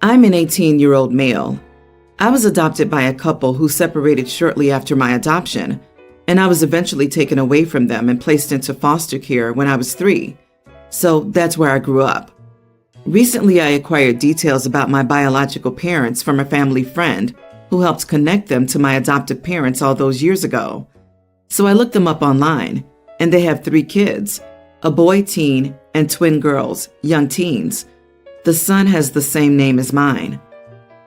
I'm an 18-year-old male. I was adopted by a couple who separated shortly after my adoption, and I was eventually taken away from them and placed into foster care when I was 3. So that's where I grew up. Recently, I acquired details about my biological parents from a family friend who helped connect them to my adoptive parents all those years ago. So I looked them up online, and they have 3 kids, a boy teen and twin girls, young teens. The son has the same name as mine.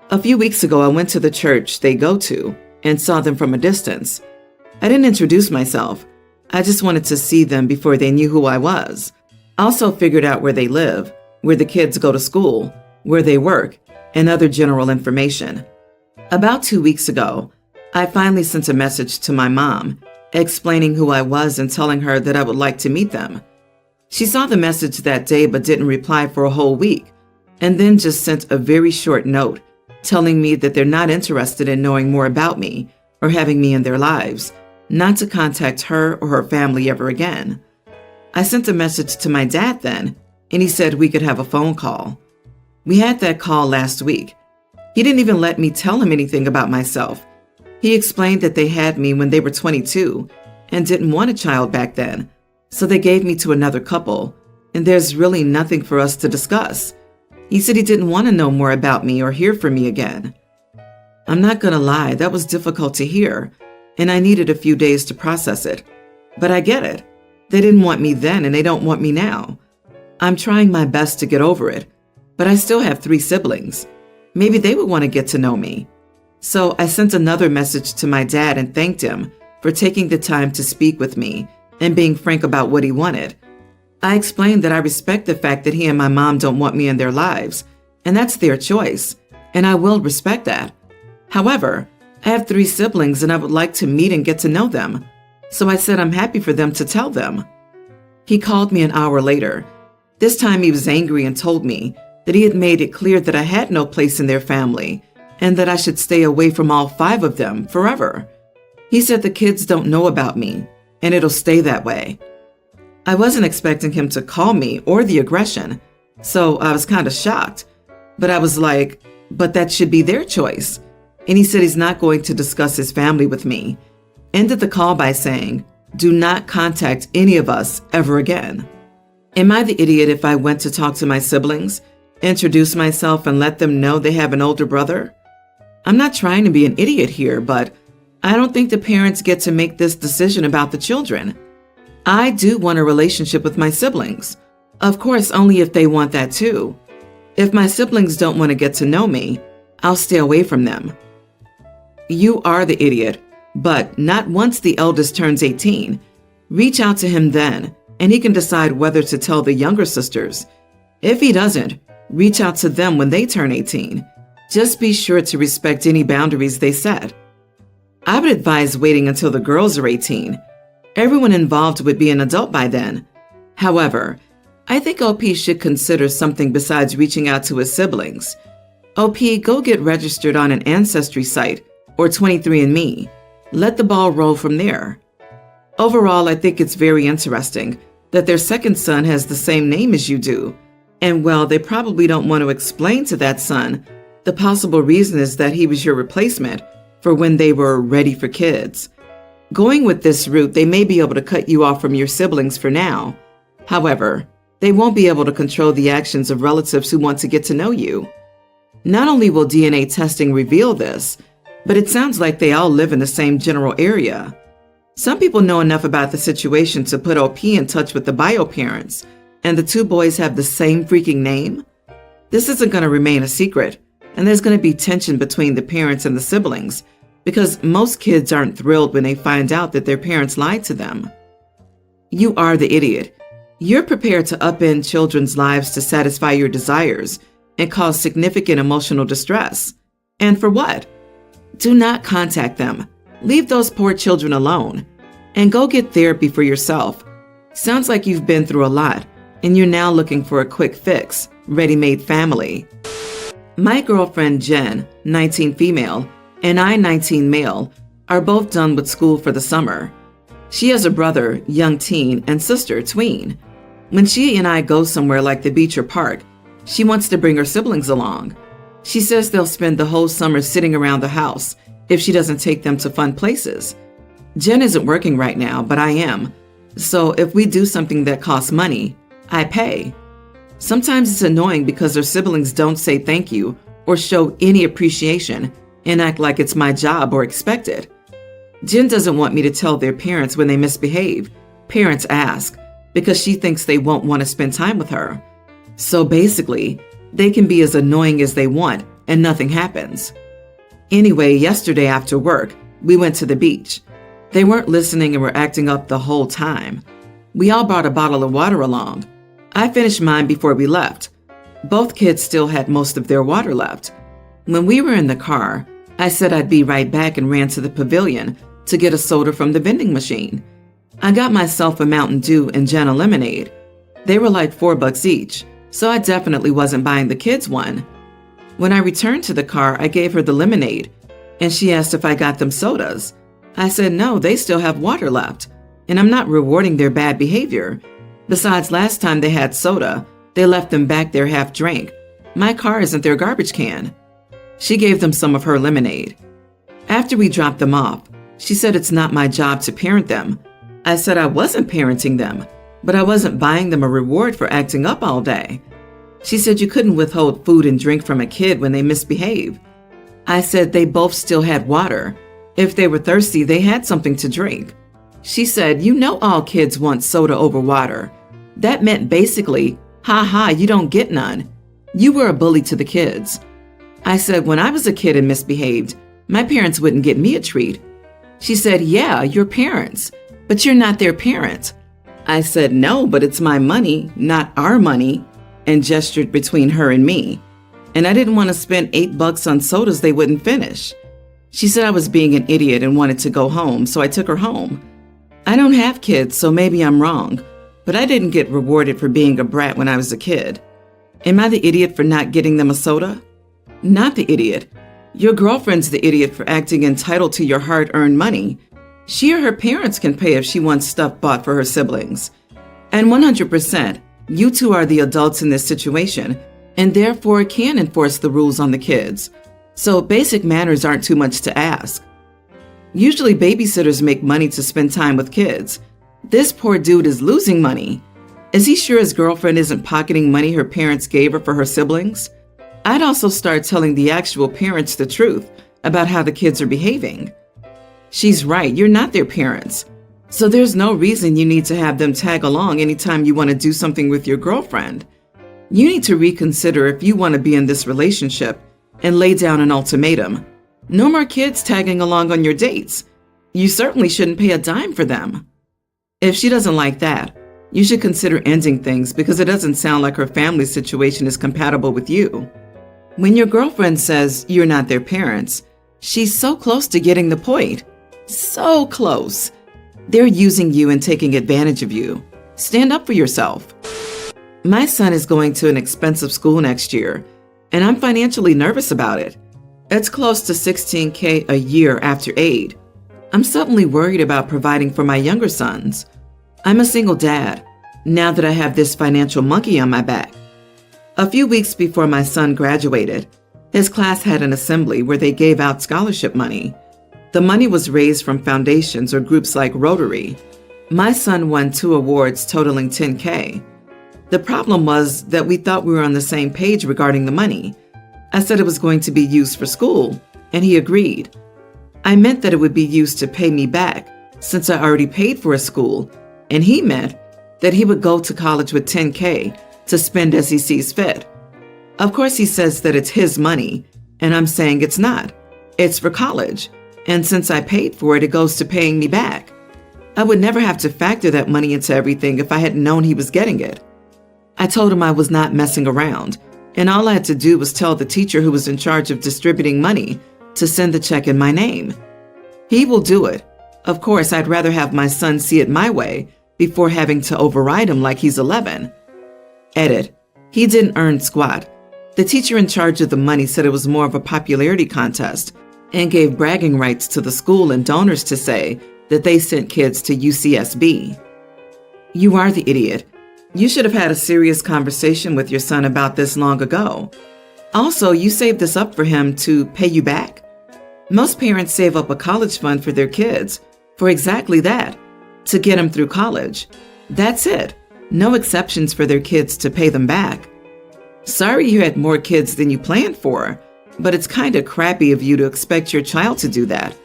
A few weeks ago, I went to the church they go to and saw them from a distance. I didn't introduce myself. I just wanted to see them before they knew who I was. I also figured out where they live, where the kids go to school, where they work, and other general information. About 2 weeks ago, I finally sent a message to my mom, explaining who I was and telling her that I would like to meet them. She saw the message that day but didn't reply for a whole week, and then just sent a very short note telling me that they're not interested in knowing more about me or having me in their lives, not to contact her or her family ever again. I sent a message to my dad then, and he said we could have a phone call. We had that call last week. He didn't even let me tell him anything about myself. He explained that they had me when they were 22 and didn't want a child back then, so they gave me to another couple, and there's really nothing for us to discuss. He said he didn't want to know more about me or hear from me again. I'm not gonna lie, that was difficult to hear, and I needed a few days to process it. But I get it. They didn't want me then, and they don't want me now. I'm trying my best to get over it, but I still have 3 siblings. Maybe they would want to get to know me. So I sent another message to my dad and thanked him for taking the time to speak with me and being frank about what he wanted. I explained that I respect the fact that he and my mom don't want me in their lives, and that's their choice, and I will respect that. However, I have 3 siblings and I would like to meet and get to know them, so I said I'm happy for them to tell them. He called me an hour later. This time he was angry and told me that he had made it clear that I had no place in their family and that I should stay away from all 5 of them forever. He said the kids don't know about me, and it'll stay that way. I wasn't expecting him to call me or the aggression, so I was kind of shocked. But I was like, but that should be their choice. And he said he's not going to discuss his family with me. Ended the call by saying, do not contact any of us ever again. Am I the idiot if I went to talk to my siblings, introduce myself, and let them know they have an older brother? I'm not trying to be an idiot here, but I don't think the parents get to make this decision about the children. I do want a relationship with my siblings. Of course, only if they want that too. If my siblings don't want to get to know me, I'll stay away from them. You are the idiot, but not once the eldest turns 18. Reach out to him then, and he can decide whether to tell the younger sisters. If he doesn't, reach out to them when they turn 18. Just be sure to respect any boundaries they set. I would advise waiting until the girls are 18. Everyone involved would be an adult by then. However, I think OP should consider something besides reaching out to his siblings. OP, go get registered on an ancestry site or 23andMe. Let the ball roll from there. Overall, I think it's very interesting that their second son has the same name as you do. And well, they probably don't want to explain to that son the possible reason is that he was your replacement for when they were ready for kids. Going with this route, they may be able to cut you off from your siblings for now. However, they won't be able to control the actions of relatives who want to get to know you. Not only will DNA testing reveal this, but it sounds like they all live in the same general area. Some people know enough about the situation to put OP in touch with the bio parents, and the 2 boys have the same freaking name? This isn't going to remain a secret, and there's going to be tension between the parents and the siblings, because most kids aren't thrilled when they find out that their parents lied to them. You are the idiot. You're prepared to upend children's lives to satisfy your desires and cause significant emotional distress. And for what? Do not contact them. Leave those poor children alone. And go get therapy for yourself. Sounds like you've been through a lot, and you're now looking for a quick fix, ready-made family. My girlfriend Jen, 19 female, and I, 19 male, are both done with school for the summer. She has a brother, young teen, and sister, tween. When she and I go somewhere like the beach or park, she wants to bring her siblings along. She says they'll spend the whole summer sitting around the house if she doesn't take them to fun places. Jen isn't working right now, but I am. So if we do something that costs money, I pay. Sometimes it's annoying because her siblings don't say thank you or show any appreciation and act like it's my job or expect it. Jen doesn't want me to tell their parents when they misbehave. Parents ask because she thinks they won't want to spend time with her. So basically, they can be as annoying as they want and nothing happens. Anyway, yesterday after work, we went to the beach. They weren't listening and were acting up the whole time. We all brought a bottle of water along. I finished mine before we left. Both kids still had most of their water left. When we were in the car, I said I'd be right back and ran to the pavilion to get a soda from the vending machine. I got myself a Mountain Dew and Jen a lemonade. They were like $4 each, so I definitely wasn't buying the kids one. When I returned to the car, I gave her the lemonade, and she asked if I got them sodas. I said no, they still have water left, and I'm not rewarding their bad behavior. Besides, last time they had soda, they left them back there half drank. My car isn't their garbage can. She gave them some of her lemonade. After we dropped them off, she said it's not my job to parent them. I said I wasn't parenting them, but I wasn't buying them a reward for acting up all day. She said you couldn't withhold food and drink from a kid when they misbehave. I said they both still had water. If they were thirsty, they had something to drink. She said, you know all kids want soda over water. That meant basically, ha ha, you don't get none. You were a bully to the kids. I said, when I was a kid and misbehaved, my parents wouldn't get me a treat. She said, yeah, your parents, but you're not their parent. I said, no, but it's my money, not our money, and gestured between her and me. And I didn't want to spend $8 on sodas they wouldn't finish. She said I was being an idiot and wanted to go home, so I took her home. I don't have kids, so maybe I'm wrong, but I didn't get rewarded for being a brat when I was a kid. Am I the idiot for not getting them a soda? Not the idiot. Your girlfriend's the idiot for acting entitled to your hard-earned money. She or her parents can pay if she wants stuff bought for her siblings. And 100%, you two are the adults in this situation, and therefore can enforce the rules on the kids. So basic manners aren't too much to ask. Usually babysitters make money to spend time with kids. This poor dude is losing money. Is he sure his girlfriend isn't pocketing money her parents gave her for her siblings? I'd also start telling the actual parents the truth about how the kids are behaving. She's right, you're not their parents. So there's no reason you need to have them tag along anytime you want to do something with your girlfriend. You need to reconsider if you want to be in this relationship and lay down an ultimatum. No more kids tagging along on your dates. You certainly shouldn't pay a dime for them. If she doesn't like that, you should consider ending things because it doesn't sound like her family situation is compatible with you. When your girlfriend says you're not their parents, she's so close to getting the point. So close. They're using you and taking advantage of you. Stand up for yourself. My son is going to an expensive school next year, and I'm financially nervous about it. It's close to $16,000 a year after aid. I'm suddenly worried about providing for my younger sons. I'm a single dad, now that I have this financial monkey on my back. A few weeks before my son graduated, his class had an assembly where they gave out scholarship money. The money was raised from foundations or groups like Rotary. My son won 2 awards totaling $10,000. The problem was that we thought we were on the same page regarding the money. I said it was going to be used for school, and he agreed. I meant that it would be used to pay me back since I already paid for a school, and he meant that he would go to college with $10,000 to spend as he sees fit. Of course, he says that it's his money, and I'm saying it's not. It's for college, and since I paid for it, it goes to paying me back. I would never have to factor that money into everything if I had known he was getting it. I told him I was not messing around, and all I had to do was tell the teacher who was in charge of distributing money to send the check in my name. He will do it. Of course, I'd rather have my son see it my way before having to override him like he's 11. Edit. He didn't earn squat. The teacher in charge of the money said it was more of a popularity contest and gave bragging rights to the school and donors to say that they sent kids to UCSB. You are the idiot. You should have had a serious conversation with your son about this long ago. Also, you saved this up for him to pay you back? Most parents save up a college fund for their kids for exactly that, to get them through college. That's it. No exceptions for their kids to pay them back. Sorry you had more kids than you planned for, but it's kind of crappy of you to expect your child to do that.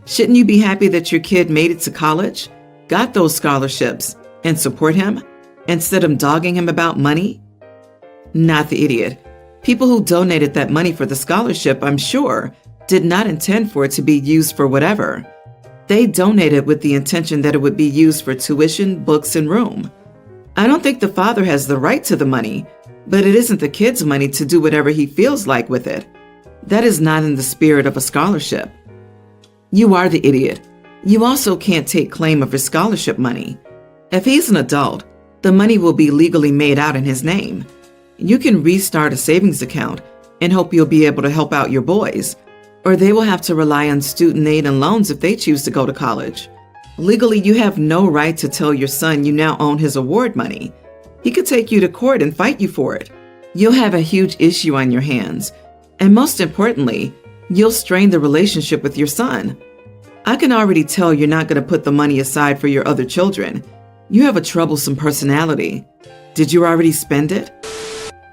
Shouldn't you be happy that your kid made it to college, got those scholarships, and support him, instead of dogging him about money? Not the idiot. People who donated that money for the scholarship, I'm sure, did not intend for it to be used for whatever. They donated with the intention that it would be used for tuition, books, and room. I don't think the father has the right to the money, but it isn't the kid's money to do whatever he feels like with it. That is not in the spirit of a scholarship. You are the idiot. You also can't take claim of his scholarship money. If he's an adult, the money will be legally made out in his name. You can restart a savings account and hope you'll be able to help out your boys, or they will have to rely on student aid and loans if they choose to go to college. Legally, you have no right to tell your son you now own his award money. He could take you to court and fight you for it. You'll have a huge issue on your hands, and most importantly, you'll strain the relationship with your son. I can already tell you're not going to put the money aside for your other children. You have a troublesome personality. Did you already spend it?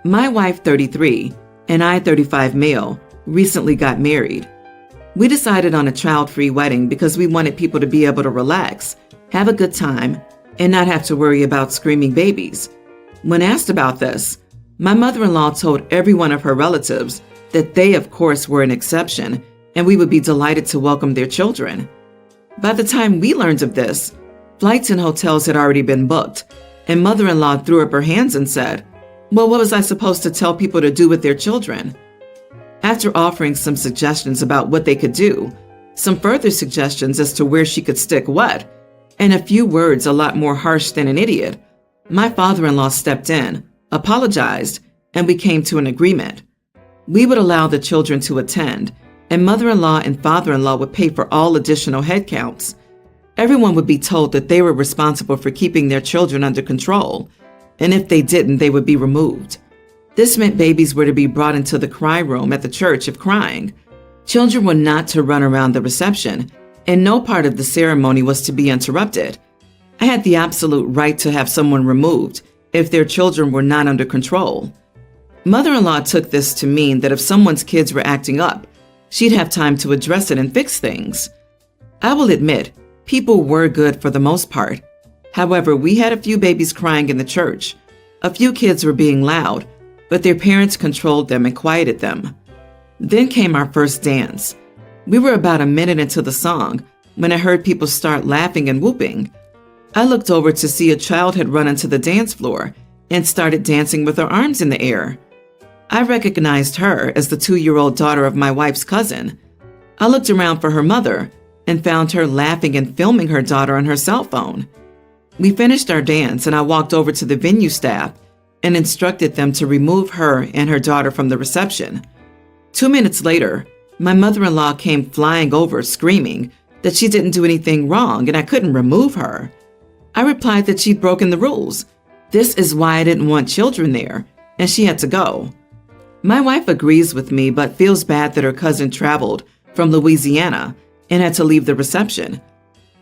My wife, 33, and I, 35 male, recently got married. We decided on a child-free wedding because we wanted people to be able to relax, have a good time, and not have to worry about screaming babies. When asked about this, my mother-in-law told every one of her relatives that they, of course, were an exception and we would be delighted to welcome their children. By the time we learned of this, flights and hotels had already been booked, and mother-in-law threw up her hands and said, "Well, what was I supposed to tell people to do with their children?" After offering some suggestions about what they could do, some further suggestions as to where she could stick what, and a few words a lot more harsh than an idiot, my father-in-law stepped in, apologized, and we came to an agreement. We would allow the children to attend, and mother-in-law and father-in-law would pay for all additional head counts. Everyone would be told that they were responsible for keeping their children under control, and if they didn't, they would be removed. This meant babies were to be brought into the cry room at the church if crying. Children were not to run around the reception, and no part of the ceremony was to be interrupted. I had the absolute right to have someone removed if their children were not under control. Mother-in-law took this to mean that if someone's kids were acting up, she'd have time to address it and fix things. I will admit, people were good for the most part. However, we had a few babies crying in the church. A few kids were being loud, but their parents controlled them and quieted them. Then came our first dance. We were about a minute into the song when I heard people start laughing and whooping. I looked over to see a child had run onto the dance floor and started dancing with her arms in the air. I recognized her as the 2-year-old daughter of my wife's cousin. I looked around for her mother and found her laughing and filming her daughter on her cell phone. We finished our dance and I walked over to the venue staff and instructed them to remove her and her daughter from the reception. 2 minutes later, my mother-in-law came flying over screaming that she didn't do anything wrong and I couldn't remove her. I replied that she'd broken the rules. This is why I didn't want children there, and she had to go. My wife agrees with me but feels bad that her cousin traveled from Louisiana and had to leave the reception.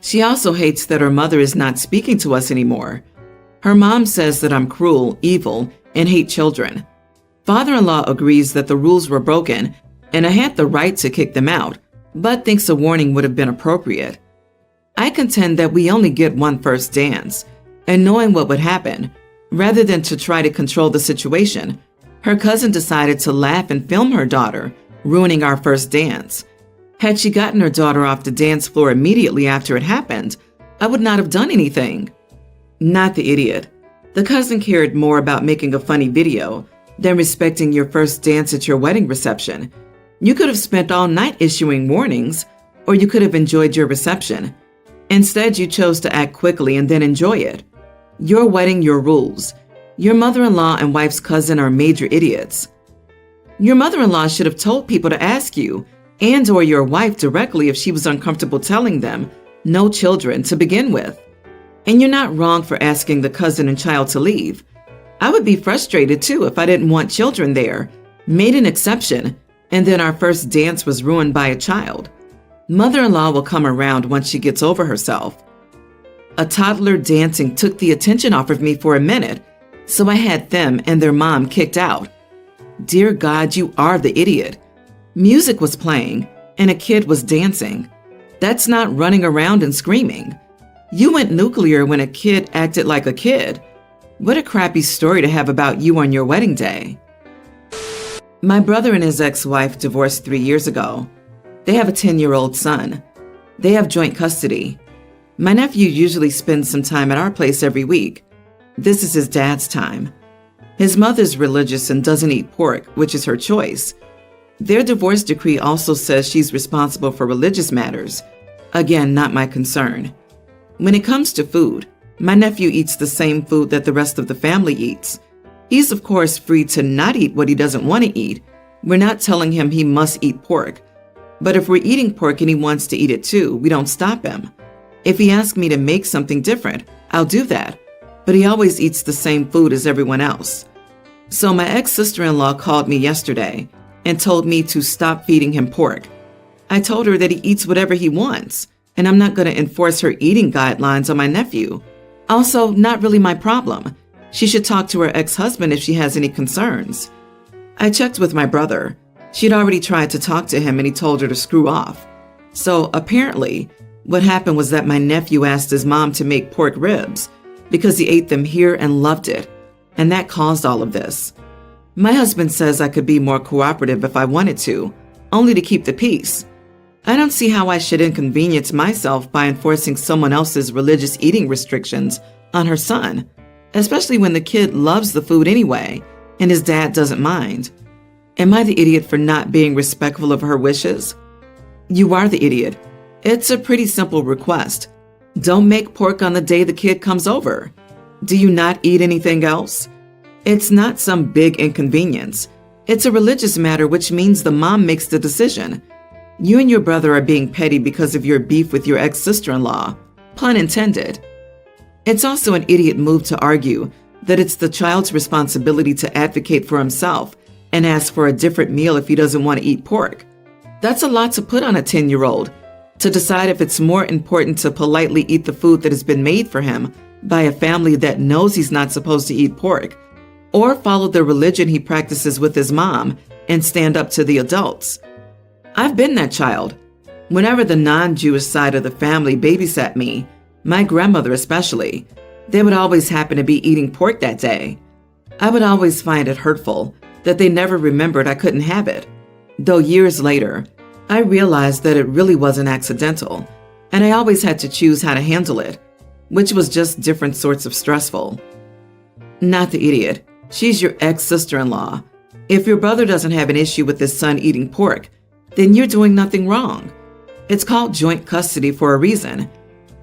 She also hates that her mother is not speaking to us anymore. Her mom says that I'm cruel, evil, and hate children. Father-in-law agrees that the rules were broken and I had the right to kick them out, but thinks a warning would have been appropriate. I contend that we only get one first dance, and knowing what would happen, rather than to try to control the situation, her cousin decided to laugh and film her daughter, ruining our first dance. Had she gotten her daughter off the dance floor immediately after it happened, I would not have done anything. Not the idiot. The cousin cared more about making a funny video than respecting your first dance at your wedding reception. You could have spent all night issuing warnings, or you could have enjoyed your reception. Instead, you chose to act quickly and then enjoy it. Your wedding, your rules. Your mother-in-law and wife's cousin are major idiots. Your mother-in-law should have told people to ask you and or your wife directly if she was uncomfortable telling them no children to begin with. And you're not wrong for asking the cousin and child to leave. I would be frustrated too if I didn't want children there, Made an exception, and then our first dance was ruined by a child. Mother-in-law will come around once she gets over herself. A toddler dancing took the attention off of me for a minute, so I had them and their mom kicked out. Dear God, you are the idiot. Music was playing, and a kid was dancing. That's not running around and screaming. You went nuclear when a kid acted like a kid. What a crappy story to have about you on your wedding day. My brother and his ex-wife divorced 3 years ago. They have a 10-year-old son. They have joint custody. My nephew usually spends some time at our place every week. This is his dad's time. His mother's religious and doesn't eat pork, which is her choice. Their divorce decree also says she's responsible for religious matters. Again, not my concern. When it comes to food, my nephew eats the same food that the rest of the family eats. He's of course free to not eat what he doesn't want to eat. We're not telling him he must eat pork. But if we're eating pork and he wants to eat it too, we don't stop him. If he asks me to make something different, I'll do that. But he always eats the same food as everyone else. So my ex-sister-in-law called me yesterday and told me to stop feeding him pork. I told her that he eats whatever he wants, and I'm not going to enforce her eating guidelines on my nephew. Also, not really my problem. She should talk to her ex-husband if she has any concerns. I checked with my brother. She'd already tried to talk to him and he told her to screw off. So apparently, what happened was that my nephew asked his mom to make pork ribs because he ate them here and loved it, and that caused all of this. My husband says I could be more cooperative if I wanted to, only to keep the peace. I don't see how I should inconvenience myself by enforcing someone else's religious eating restrictions on her son, especially when the kid loves the food anyway, and his dad doesn't mind. Am I the idiot for not being respectful of her wishes? You are the idiot. It's a pretty simple request. Don't make pork on the day the kid comes over. Do you not eat anything else? It's not some big inconvenience. It's a religious matter, which means the mom makes the decision. You and your brother are being petty because of your beef with your ex-sister-in-law. Pun intended. It's also an idiot move to argue that it's the child's responsibility to advocate for himself and ask for a different meal if he doesn't want to eat pork. That's a lot to put on a 10-year-old, to decide if it's more important to politely eat the food that has been made for him by a family that knows he's not supposed to eat pork, or follow the religion he practices with his mom and stand up to the adults. I've been that child. Whenever the non-Jewish side of the family babysat me, my grandmother especially, they would always happen to be eating pork that day. I would always find it hurtful that they never remembered I couldn't have it. Though years later, I realized that it really wasn't accidental, and I always had to choose how to handle it, which was just different sorts of stressful. Not the idiot. She's your ex-sister-in-law. If your brother doesn't have an issue with his son eating pork, then you're doing nothing wrong. It's called joint custody for a reason.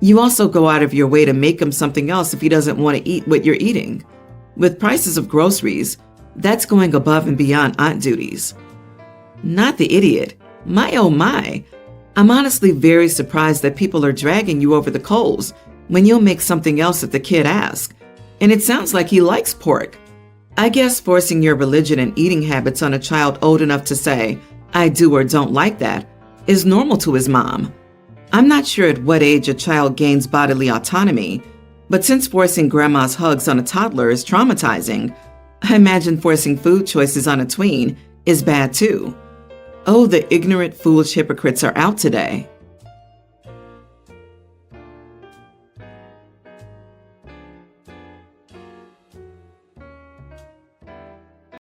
You also go out of your way to make him something else if he doesn't want to eat what you're eating. With prices of groceries, that's going above and beyond aunt duties. Not the idiot. My oh my. I'm honestly very surprised that people are dragging you over the coals when you'll make something else if the kid asks. And it sounds like he likes pork. I guess forcing your religion and eating habits on a child old enough to say, I do or don't like that, is normal to his mom. I'm not sure at what age a child gains bodily autonomy, but since forcing grandma's hugs on a toddler is traumatizing, I imagine forcing food choices on a tween is bad too. Oh, the ignorant, foolish hypocrites are out today.